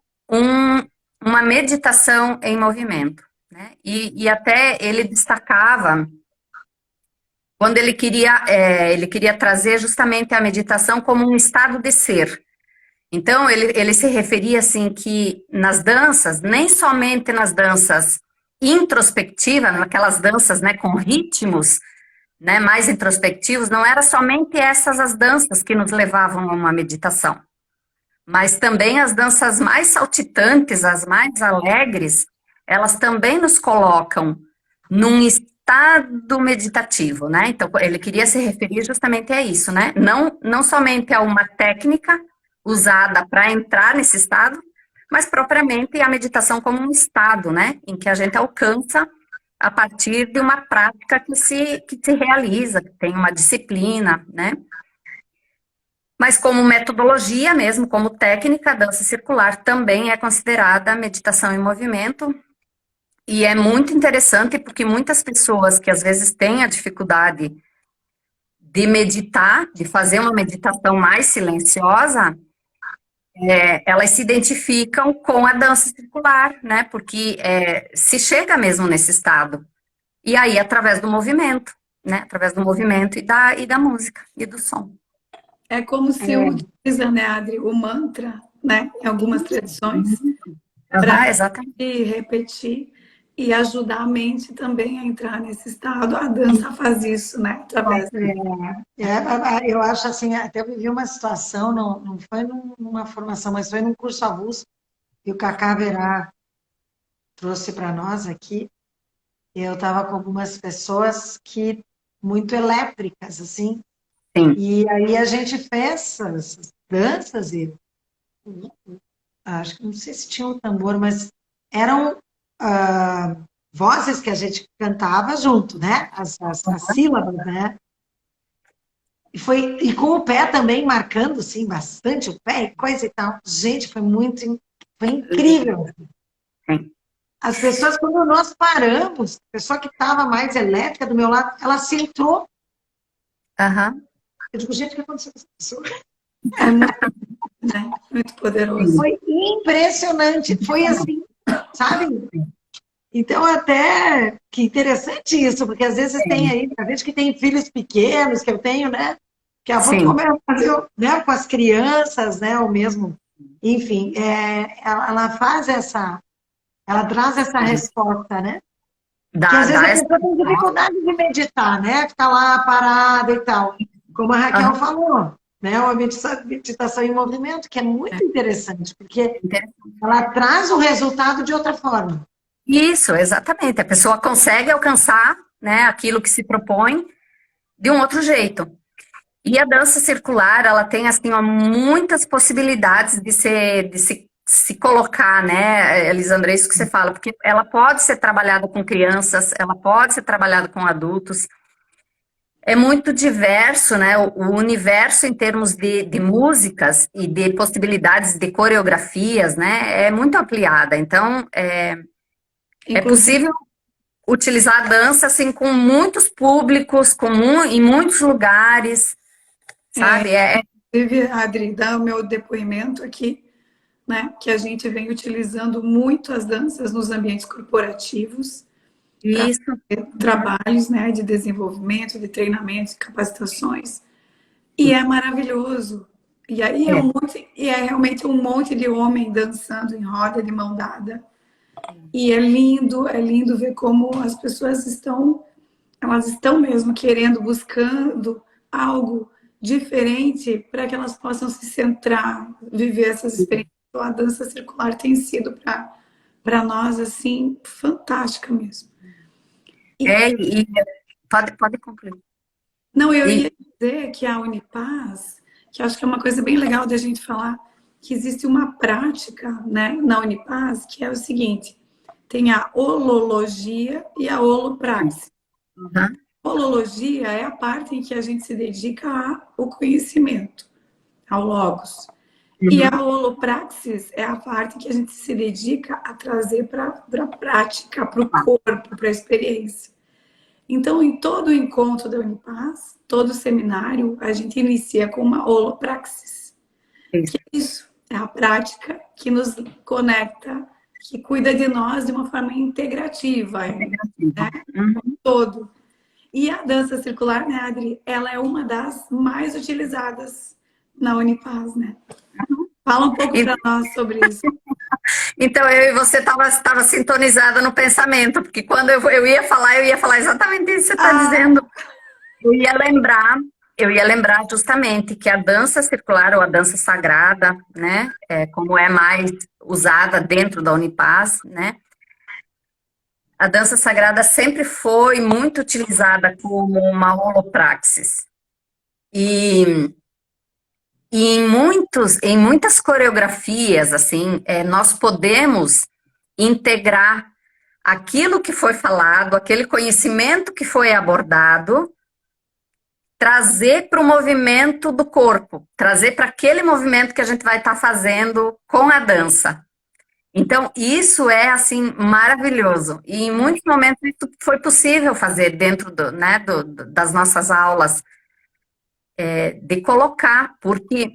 uma meditação em movimento, né? E até ele destacava quando ele queria trazer justamente a meditação como um estado de ser. Então, ele se referia assim que nas danças, nem somente nas danças introspectivas, naquelas danças, né, com ritmos, né, mais introspectivos, não era somente essas as danças que nos levavam a uma meditação, mas também as danças mais saltitantes, as mais alegres, elas também nos colocam num estado meditativo, né? Então, ele queria se referir justamente a isso, né? Não somente a uma técnica usada para entrar nesse estado, mas propriamente a meditação como um estado, né? Em que a gente alcança a partir de uma prática que se realiza, que tem uma disciplina, né? Mas como metodologia mesmo, como técnica, a dança circular também é considerada meditação em movimento. E é muito interessante porque muitas pessoas que às vezes têm a dificuldade de meditar, de fazer uma meditação mais silenciosa, elas se identificam com a dança circular, né? Porque se chega mesmo nesse estado. E aí, através do movimento, né? Através do movimento e da música e do som. É como se utiliza, né, Adri, o mantra, né, em algumas tradições, para exatamente. repetir e ajudar a mente também a entrar nesse estado. A dança faz isso, né, através eu acho assim, até eu vivi uma situação, não foi numa formação, mas foi num curso avulso, que o Cacá Verá trouxe para nós aqui. Eu estava com algumas pessoas muito elétricas, assim, Sim. E aí a gente fez essas danças e acho que não sei se tinha um tambor, mas eram vozes que a gente cantava junto, né? As sílabas, né? E com o pé também marcando, assim, bastante o pé e coisa e tal. Gente, foi incrível. Sim. As pessoas, quando nós paramos, a pessoa que estava mais elétrica do meu lado, ela se entrou. Eu digo, gente, o que aconteceu com essa pessoa? É muito, né? Muito poderoso. Foi impressionante, foi assim, sabe? Então, até que interessante isso, porque às vezes tem aí, a gente que tem filhos pequenos, que eu tenho, né? Que a avó começa a fazer, né, com as crianças, né? Ou mesmo, enfim, ela faz ela traz essa resposta, né? Porque às vezes a pessoa tem dificuldade de meditar, né? Ficar lá parada e tal. Como a Raquel falou, né? Uma meditação em movimento, que é muito interessante, porque ela traz o resultado de outra forma. Isso, exatamente. A pessoa consegue alcançar, né, aquilo que se propõe de um outro jeito. E a dança circular, ela tem assim, muitas possibilidades de se colocar, né, Elisandra, é isso que você fala, porque ela pode ser trabalhada com crianças, ela pode ser trabalhada com adultos. É muito diverso, né? O universo em termos de músicas e de possibilidades de coreografias, né? É muito ampliada. Então, é possível utilizar a dança assim com muitos públicos, em muitos lugares, sabe? Inclusive, Adri, dá o meu depoimento aqui, né? Que a gente vem utilizando muito as danças nos ambientes corporativos. Isso. Trabalhos, né, de desenvolvimento, de treinamentos, capacitações. E é maravilhoso. E aí é realmente um monte de homem dançando em roda de mão dada. E é lindo ver como as pessoas elas estão mesmo querendo, buscando algo diferente para que elas possam se centrar, viver essas experiências. A dança circular tem sido para nós, assim, fantástica mesmo. Pode concluir. Não, eu ia dizer que a Unipaz, que eu acho que é uma coisa bem legal da gente falar, que existe uma prática, né, na Unipaz, que é o seguinte, tem a holologia e a holopraxis. A holologia é a parte em que a gente se dedica ao conhecimento, ao logos. E a holopraxis é a parte que a gente se dedica a trazer para a prática, para o corpo, para a experiência. Então, em todo o encontro da Unipaz, todo seminário, a gente inicia com uma holopraxis. Que é isso, é a prática que nos conecta, que cuida de nós de uma forma integrativa, Integrativa. né? Todo. E a dança circular, né, Adri, ela é uma das mais utilizadas na Unipaz, né? Fala um pouco para nós sobre isso. Então, eu e você estava sintonizada no pensamento, porque quando eu ia falar exatamente isso que você está dizendo. Eu ia lembrar justamente que a dança circular ou a dança sagrada, né, como é mais usada dentro da Unipaz, né, a dança sagrada sempre foi muito utilizada como uma holopraxis. E em muitas coreografias, assim, nós podemos integrar aquilo que foi falado, aquele conhecimento que foi abordado, trazer para o movimento do corpo, trazer para aquele movimento que a gente vai estar fazendo com a dança. Então, isso é, assim, maravilhoso. E em muitos momentos isso foi possível fazer dentro das nossas aulas, de colocar, porque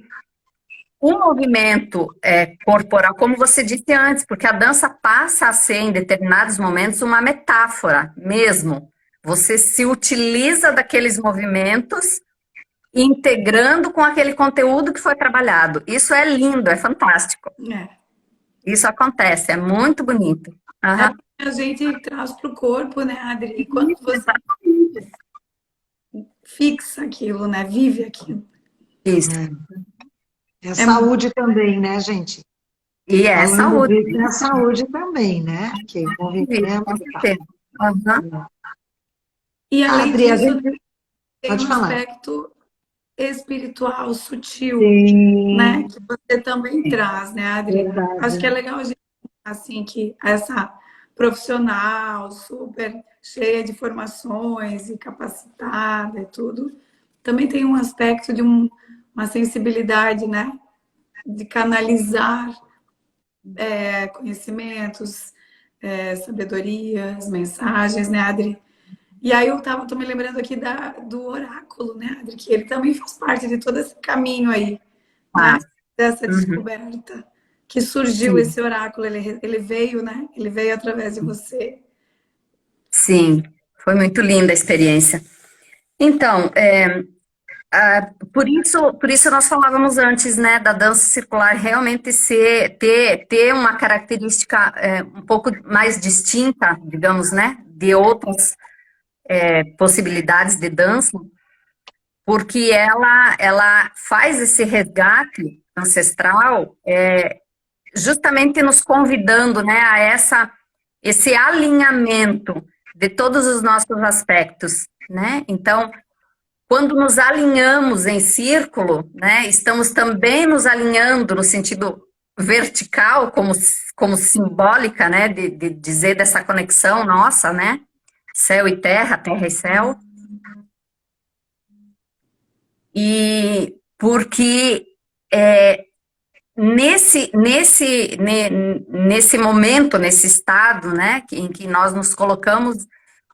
o movimento corporal, como você disse antes, porque a dança passa a ser, em determinados momentos, uma metáfora mesmo. Você se utiliza daqueles movimentos, integrando com aquele conteúdo que foi trabalhado. Isso é lindo, é fantástico. Isso acontece, é muito bonito. A gente traz para o corpo, né, Adri? E quando você fixa aquilo, né, vive aquilo. Isso. É saúde também, né, gente? E é saúde. É saúde também, né? Que movimento. Com certeza. E além Adri, disso, tem pode um falar. aspecto espiritual, sutil, Sim. né? Que você também traz, né, Adri? Verdade. Acho que é legal a gente, assim, que essa profissional, super cheia de formações e capacitada e tudo, também tem um aspecto de uma sensibilidade, né? De canalizar conhecimentos, sabedorias, mensagens, né, Adri? E aí tô me lembrando aqui do oráculo, né, Adri? Que ele também faz parte de todo esse caminho aí, né? Dessa descoberta. Que surgiu esse oráculo, ele veio, né? Ele veio através de você. Sim, foi muito linda a experiência. Então, por isso nós falávamos antes, né, da dança circular realmente ter uma característica um pouco mais distinta, digamos, né, de outras possibilidades de dança, porque ela faz esse resgate ancestral, justamente nos convidando, né, a esse alinhamento de todos os nossos aspectos, né? Então, quando nos alinhamos em círculo, né, estamos também nos alinhando no sentido vertical, como simbólica, né, de dizer dessa conexão nossa, né, céu e terra, terra e céu. E porque nesse momento, nesse estado, né, em que nós nos colocamos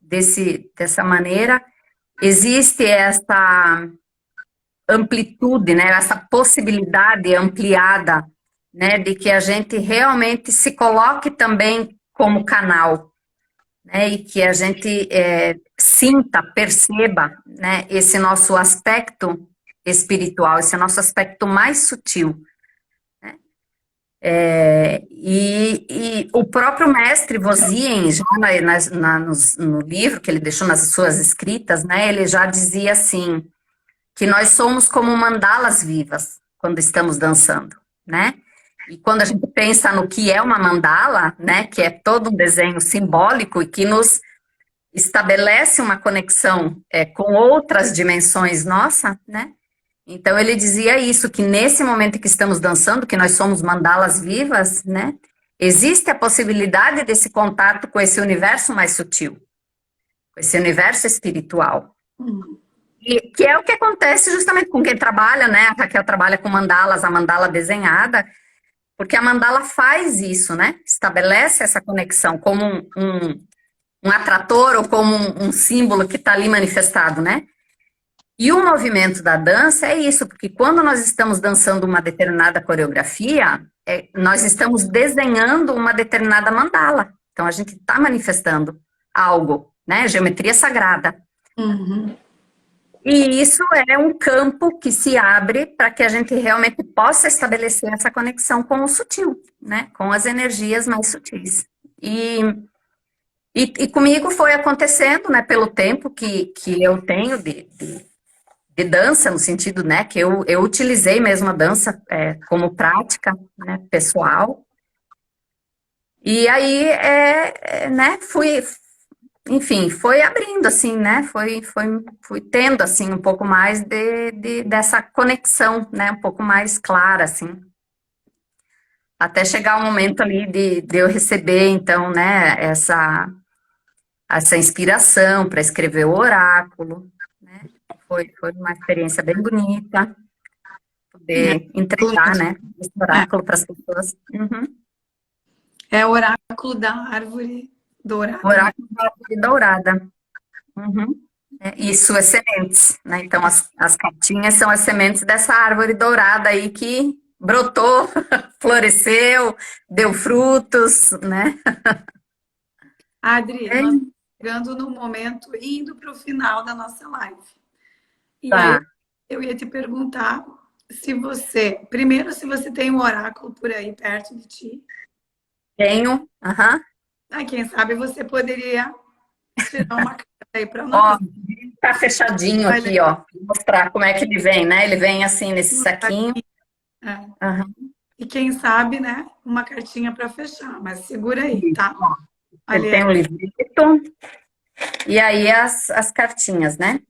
dessa maneira, existe essa amplitude, né, essa possibilidade ampliada, né, de que a gente realmente se coloque também como canal, né, e que a gente sinta, perceba, né, esse nosso aspecto espiritual, esse nosso aspecto mais sutil. E o próprio mestre Vosien, já no livro que ele deixou nas suas escritas, né, ele já dizia assim, que nós somos como mandalas vivas quando estamos dançando, né? E quando a gente pensa no que é uma mandala, né, que é todo um desenho simbólico e que nos estabelece uma conexão com outras dimensões nossa, né? Então ele dizia isso, que nesse momento em que estamos dançando, que nós somos mandalas vivas, né? Existe a possibilidade desse contato com esse universo mais sutil, com esse universo espiritual. E que é o que acontece justamente com quem trabalha, né? A Raquel trabalha com mandalas, a mandala desenhada, porque a mandala faz isso, né? Estabelece essa conexão como um atrator ou como um símbolo que está ali manifestado, né? E o movimento da dança é isso, porque quando nós estamos dançando uma determinada coreografia, nós estamos desenhando uma determinada mandala. Então, a gente está manifestando algo, né? Geometria sagrada. Uhum. E isso é um campo que se abre para que a gente realmente possa estabelecer essa conexão com o sutil, né? Com as energias mais sutis. E comigo foi acontecendo, né? Pelo tempo que eu tenho de dança, no sentido, né? Que eu utilizei mesmo a dança como prática, né, pessoal. E aí, né? Enfim, foi abrindo, assim, né? Fui tendo, assim, um pouco mais dessa conexão, né? Um pouco mais clara, assim. Até chegar o momento ali de eu receber, então, né? Essa inspiração para escrever o oráculo, né? Foi uma experiência bem bonita, poder entregar, né? Esse oráculo para as pessoas. Uhum. É o oráculo da árvore dourada. O oráculo da árvore dourada. Uhum. E suas sementes, né? Então, as cartinhas são as sementes dessa árvore dourada aí que brotou, floresceu, deu frutos, né? Adri, nós estamos chegando no momento, indo para o final da nossa live. E aí, Tá. eu ia te perguntar primeiro, se você tem um oráculo por aí perto de ti. Tenho. Aham. Quem sabe você poderia tirar uma carta aí para Ó, nós. tá fechadinho Olha aqui, ó. Vou mostrar como é que ele vem, né? Ele vem assim nesse saquinho. aqui. É. Aham. E quem sabe, né? Uma cartinha para fechar, mas segura aí, tá? Ele Olha tem um aí. livrito e aí as cartinhas, né?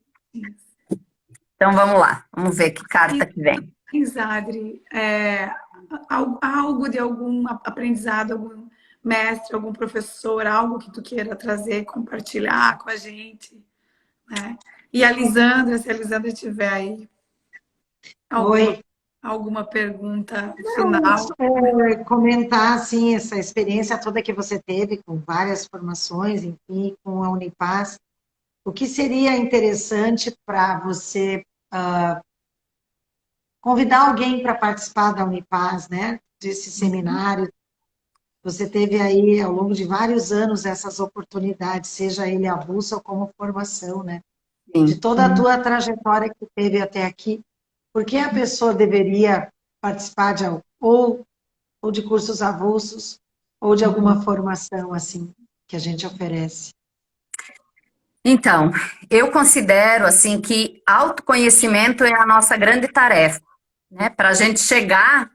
Então vamos lá, vamos ver que carta que vem. Adri, algo de algum aprendizado, algum mestre, algum professor, algo que tu queira trazer, compartilhar com a gente, né? E a Lisandra, se a Lisandra tiver aí Oi. alguma pergunta Não, final. comentar assim essa experiência toda que você teve com várias formações, enfim, com a Unipaz. O que seria interessante para você convidar alguém para participar da Unipaz, né? Desse seminário. Você teve aí, ao longo de vários anos, essas oportunidades, seja ele avulso ou como formação, né? De Sim. toda a tua trajetória que teve até aqui. Por que a pessoa deveria participar ou de cursos avulsos, ou de alguma formação, assim, que a gente oferece? Então, eu considero assim que autoconhecimento é a nossa grande tarefa, né? Para a gente chegar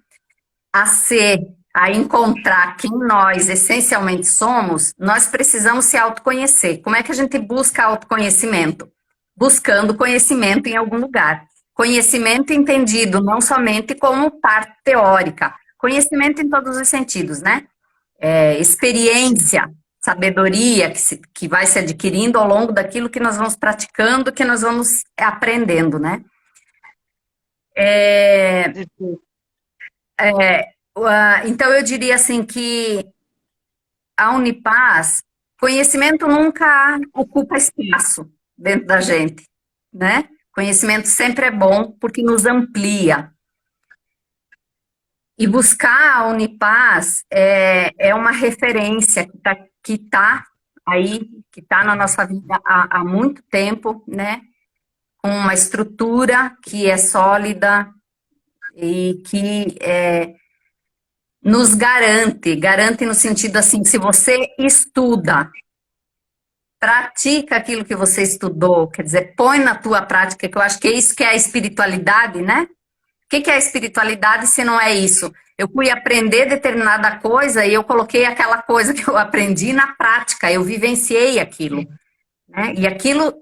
a encontrar quem nós essencialmente somos, nós precisamos se autoconhecer. Como é que a gente busca autoconhecimento? Buscando conhecimento em algum lugar. Conhecimento entendido não somente como parte teórica, conhecimento em todos os sentidos, né? Experiência, sabedoria que vai se adquirindo ao longo daquilo que nós vamos praticando, que nós vamos aprendendo, né? Então, eu diria assim que a Unipaz, conhecimento nunca ocupa espaço dentro da gente, né? Conhecimento sempre é bom porque nos amplia. E buscar a Unipaz é uma referência que tá aí, que está na nossa vida há muito tempo, né? Com uma estrutura que é sólida e que nos garante no sentido assim, se você estuda, pratica aquilo que você estudou, quer dizer, põe na tua prática, que eu acho que é isso que é a espiritualidade, né? O que é a espiritualidade se não é isso? Eu fui aprender determinada coisa e eu coloquei aquela coisa que eu aprendi na prática, eu vivenciei aquilo, né? E aquilo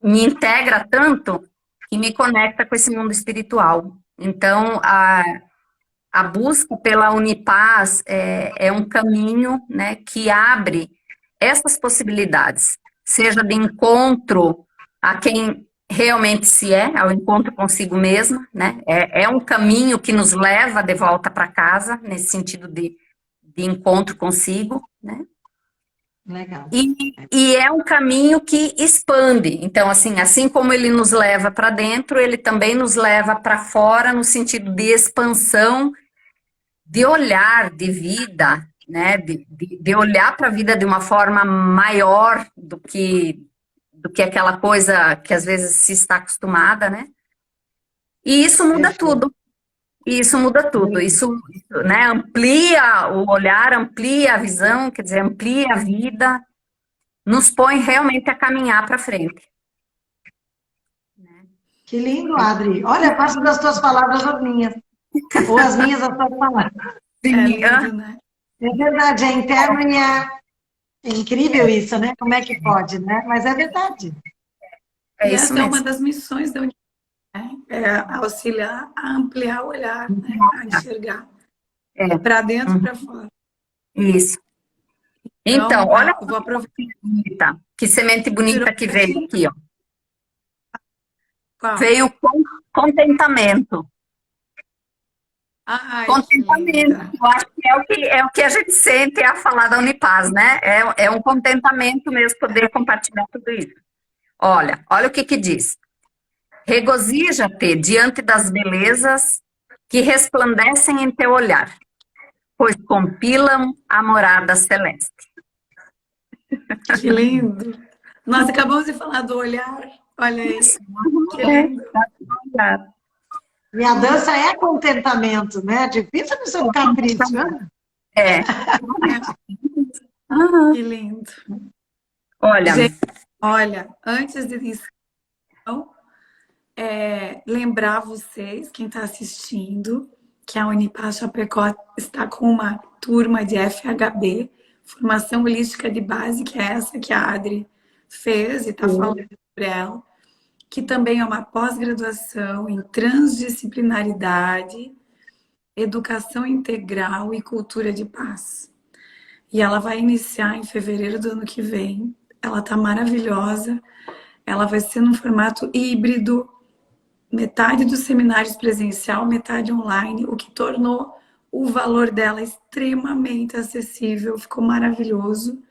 me integra tanto que me conecta com esse mundo espiritual. Então, a busca pela Unipaz é um caminho, né, que abre essas possibilidades, seja de encontro a quem realmente se ao encontro consigo mesma, né? É um caminho que nos leva de volta para casa, nesse sentido de encontro consigo, né? Legal. E é um caminho que expande. Então, assim como ele nos leva para dentro, ele também nos leva para fora, no sentido de expansão de olhar de vida, né? De olhar para a vida de uma forma maior do que aquela coisa que às vezes se está acostumada, né? E isso muda Perfeito. tudo. E isso muda tudo. Né, amplia o olhar, amplia a visão, quer dizer, amplia a vida, nos põe realmente a caminhar para frente. Que lindo, Adri. Olha, faço das tuas palavras as minhas. Ou as minhas as tuas palavras. É lindo, né? É verdade, é interno e é incrível isso, né? Como é que pode, né? Mas é verdade. É E isso essa é uma mesmo. das missões da Unipaz, né? É auxiliar a ampliar o olhar, né? A enxergar para dentro e para fora. Isso. Então, Então, olha eu vou aproveitar. que semente bonita que veio aqui, ó. Qual? Veio com contentamento. Ai, Contentamento, eu acho que é o que a gente sente a falar da Unipaz, né? É um contentamento mesmo poder compartilhar tudo isso. Olha o que diz. Regozija-te diante das belezas que resplandecem em teu olhar, pois compilam a morada celeste. que lindo. Nós acabamos de falar do olhar. Olha aí. Que lindo. E a dança é contentamento, né? Difícil a pessoa ficar triste, né? Que lindo. Olha, Gente, olha, antes de iniciar, lembrar vocês, quem está assistindo, que a Unipaz Chapecó está com uma turma de FHB, Formação Holística de Base, que é essa que a Adri fez e está falando sobre ela, que também é uma pós-graduação em transdisciplinaridade, educação integral e cultura de paz. E ela vai iniciar em fevereiro do ano que vem. Ela está maravilhosa. Ela vai ser num formato híbrido, metade dos seminários presencial, metade online, o que tornou o valor dela extremamente acessível, ficou maravilhoso,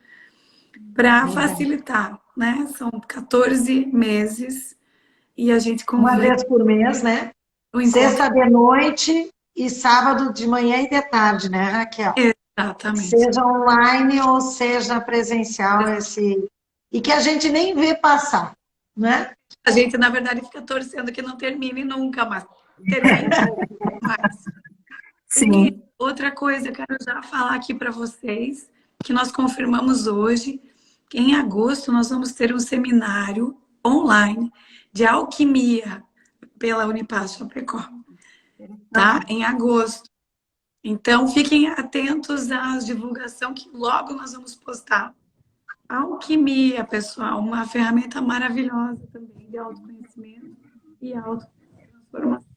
para facilitar, né? São 14 meses e a gente Uma convida vez por mês, né? o encontro. Sexta de noite e sábado de manhã e de tarde, né, Raquel? Exatamente. Seja online ou seja presencial, e que a gente nem vê passar, né? A gente, na verdade, fica torcendo que não termine nunca, mas termina mais. sim. E outra coisa, eu quero já falar aqui para vocês, que nós confirmamos hoje, que em agosto nós vamos ter um seminário online de alquimia pela Unipaz Chapecó, tá? Em agosto. Então, fiquem atentos à divulgação que logo nós vamos postar. Alquimia, pessoal, uma ferramenta maravilhosa também de autoconhecimento e autotransformação.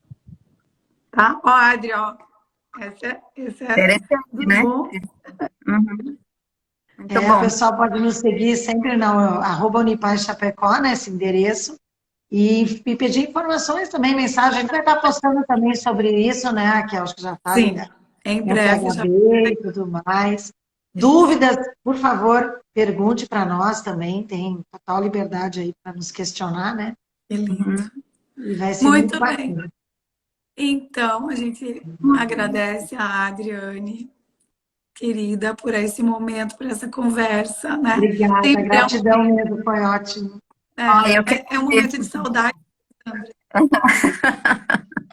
Tá? Ó, Adri, ó. Esse é Interessante, né? bom. Uhum. Muito bom. O pessoal pode nos seguir sempre na @Unipaz Chapecó, né, esse endereço, e pedir informações também, mensagem. A gente vai estar postando também sobre isso, né, que acho que já está. Sim, em breve. FHB e tudo mais. Dúvidas, por favor, pergunte para nós também, tem total liberdade aí para nos questionar, né? Que lindo. E vai ser muito bem. bacana. Então, a gente agradece a Adriane, querida, por esse momento, por essa conversa, né? Obrigada, gratidão mesmo, foi ótimo. É um momento de saudade, Sandra.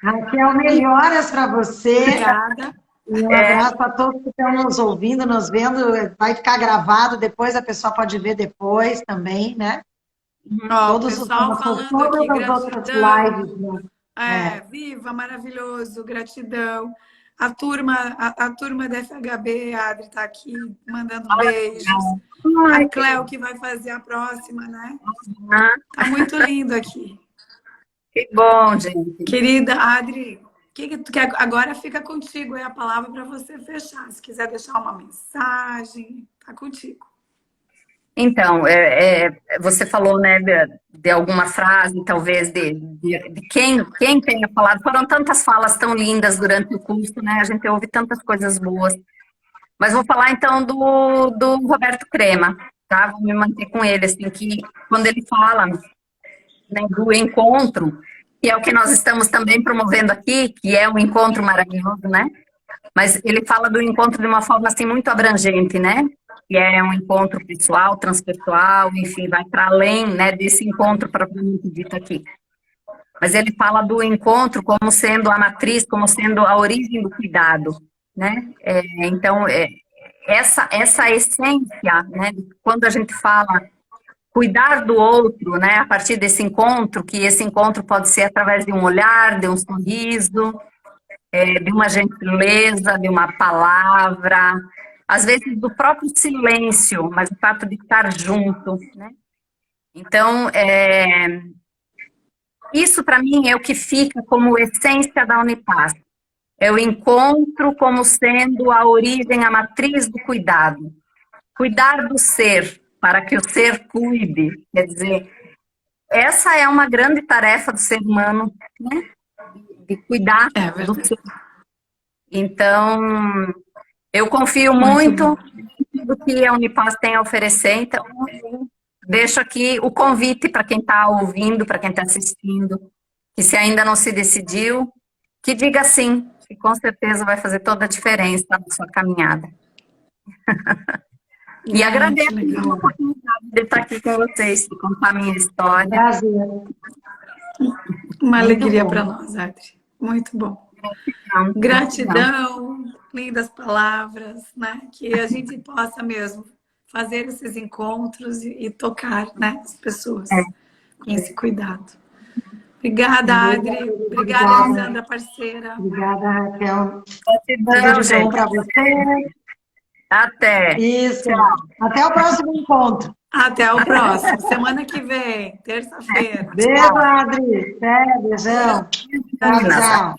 Raquel, melhoras para você. Obrigada. E um abraço a todos que estão nos ouvindo, nos vendo. Vai ficar gravado depois, a pessoa pode ver depois também, né? Todos o pessoal falando aqui, gratidão. Lives, Viva, maravilhoso, gratidão. A turma da FHB, a Adri está aqui mandando beijos. A Cléo que vai fazer a próxima, né? Tá muito lindo aqui. Que bom, gente. Querida Adri, agora fica contigo aí a palavra para você fechar. Se quiser deixar uma mensagem, tá contigo. Então, você falou, né, de alguma frase, talvez, de quem tenha falado. Foram tantas falas tão lindas durante o curso, né? A gente ouve tantas coisas boas. Mas vou falar, então, do Roberto Crema, tá? Vou me manter com ele, assim, que quando ele fala, né, do encontro, que é o que nós estamos também promovendo aqui, que é um encontro maravilhoso, né? Mas ele fala do encontro de uma forma assim muito abrangente, né? Que é um encontro pessoal, transpessoal, enfim, vai para além, né, desse encontro propriamente dito aqui. Mas ele fala do encontro como sendo a matriz, como sendo a origem do cuidado, né? Então, essa essência, né, quando a gente fala cuidar do outro, né, a partir desse encontro, que esse encontro pode ser através de um olhar, de um sorriso, de uma gentileza, de uma palavra, às vezes do próprio silêncio, mas o fato de estar junto, né? Então, isso para mim é o que fica como essência da Unipaz. É o encontro como sendo a origem, a matriz do cuidado. Cuidar do ser, para que o ser cuide. Quer dizer, essa é uma grande tarefa do ser humano, né? De cuidar do ser. Então, eu confio muito no que a Unipaz tem a oferecer, então deixo aqui o convite para quem está ouvindo, para quem está assistindo, que se ainda não se decidiu, que diga sim, que com certeza vai fazer toda a diferença na sua caminhada. E agradeço a oportunidade de estar aqui com vocês, de contar a minha história. Prazer. Uma alegria para nós, Adri. Muito bom. Gratidão, lindas palavras, né? Que a gente possa mesmo fazer esses encontros e tocar, né, as pessoas com esse cuidado. Obrigada, Adri. Obrigada, Elisandra, parceira. Obrigada, Raquel. Gratidão, Tudo de bom para você. Até. Isso. Até o próximo encontro. Até o próximo. Semana que vem, terça-feira. Beijo, Adri. Até, beijão. Tchau, tchau.